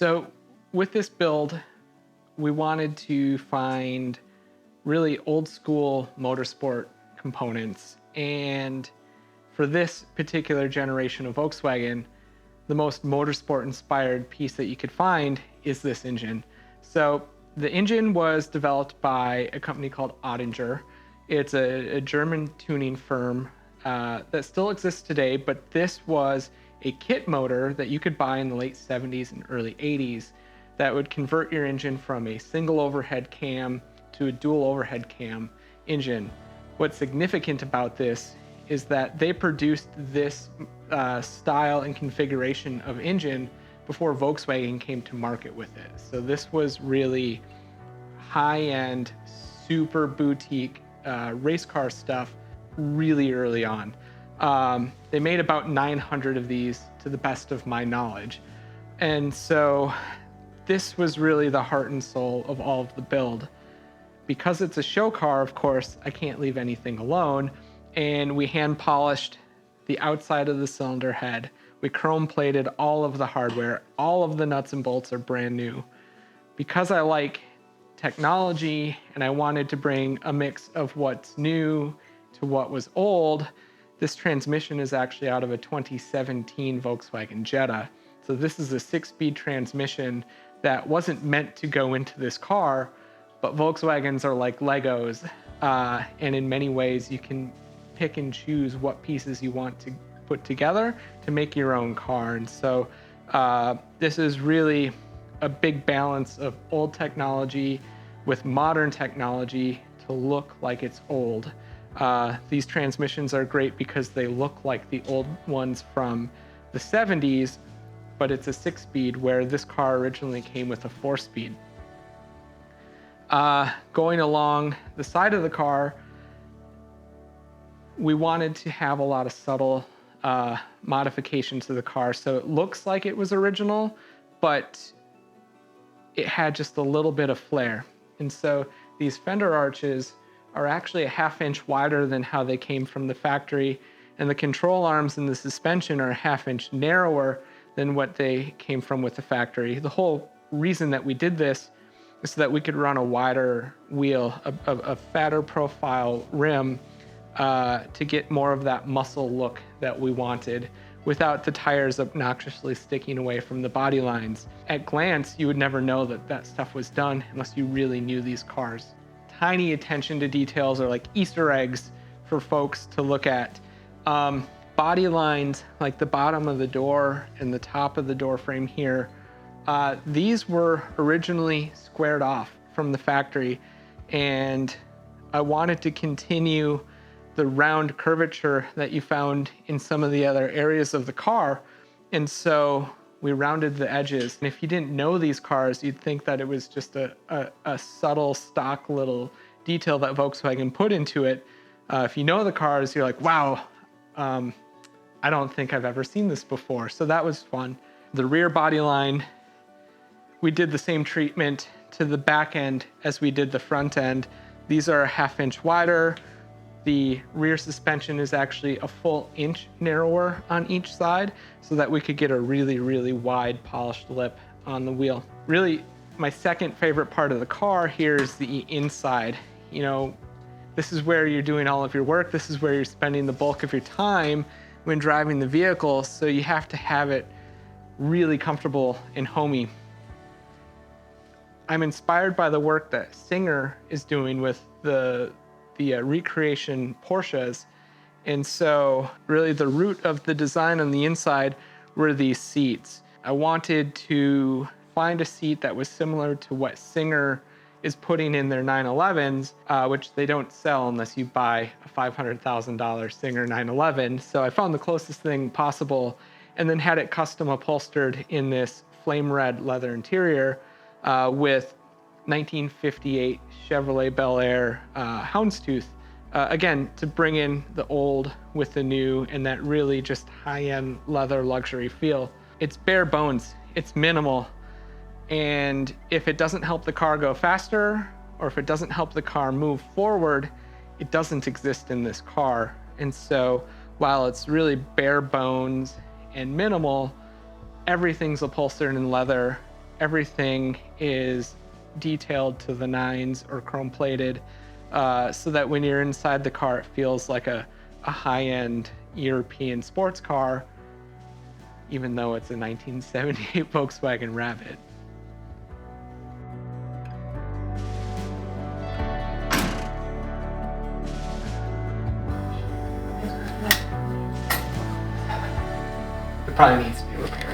So with this build, we wanted to find really old school motorsport components. And for this particular generation of Volkswagen, the most motorsport inspired piece that you could find is this engine. So the engine was developed by a company called Ottinger. It's a German tuning firm that still exists today, but this was a kit motor that you could buy in the late 70s and early 80s that would convert your engine from a single overhead cam to a dual overhead cam engine. What's significant about this is that they produced this style and configuration of engine before Volkswagen came to market with it. So this was really high-end, super boutique race car stuff really early on. They made about 900 of these to the best of my knowledge. And so this was really the heart and soul of all of the build. Because it's a show car, of course, I can't leave anything alone. And we hand polished the outside of the cylinder head. We chrome plated all of the hardware. All of the nuts and bolts are brand new. Because I like technology and I wanted to bring a mix of what's new to what was old, this transmission is actually out of a 2017 Volkswagen Jetta. So this is a 6-speed transmission that wasn't meant to go into this car, but Volkswagens are like Legos. And in many ways, you can pick and choose what pieces you want to put together to make your own car. And so this is really a big balance of old technology with modern technology to look like it's old. These transmissions are great because they look like the old ones from the 70s, but it's a 6-speed where this car originally came with a 4-speed. Going along the side of the car, we wanted to have a lot of subtle modifications to the car. So it looks like it was original, but it had just a little bit of flair. And so these fender arches are actually a 1/2 inch wider than how they came from the factory. And the control arms and the suspension are a 1/2 inch narrower than what they came from with the factory. The whole reason that we did this is so that we could run a wider wheel, a fatter profile rim to get more of that muscle look that we wanted without the tires obnoxiously sticking away from the body lines. At glance, you would never know that that stuff was done unless you really knew these cars. Tiny attention to details are like Easter eggs for folks to look at. Body lines like the bottom of the door and the top of the door frame here, these were originally squared off from the factory, and I wanted to continue the round curvature that you found in some of the other areas of the car. And so we rounded the edges. And if you didn't know these cars, you'd think that it was just a subtle stock little detail that Volkswagen put into it. If you know the cars, you're like, wow, I don't think I've ever seen this before. So that was fun. The rear body line, we did the same treatment to the back end as we did the front end. These are a 1/2 inch wider. The rear suspension is actually a full inch narrower on each side so that we could get a really, really wide polished lip on the wheel. Really, my second favorite part of the car here is the inside. You know, this is where you're doing all of your work. This is where you're spending the bulk of your time when driving the vehicle. So you have to have it really comfortable and homey. I'm inspired by the work that Singer is doing with the recreation Porsches. And so really the root of the design on the inside were these seats. I wanted to find a seat that was similar to what Singer is putting in their 911s, which they don't sell unless you buy a $500,000 Singer 911. So I found the closest thing possible and then had it custom upholstered in this flame red leather interior with 1958 Chevrolet Bel Air houndstooth. Again, to bring in the old with the new and that really just high-end leather luxury feel. It's bare bones, it's minimal. And if it doesn't help the car go faster, or if it doesn't help the car move forward, it doesn't exist in this car. And so while it's really bare bones and minimal, everything's upholstered in leather. everything is detailed to the nines or chrome plated, so that when you're inside the car, it feels like a high-end European sports car, even though it's a 1978 Volkswagen Rabbit. It probably needs to be repaired.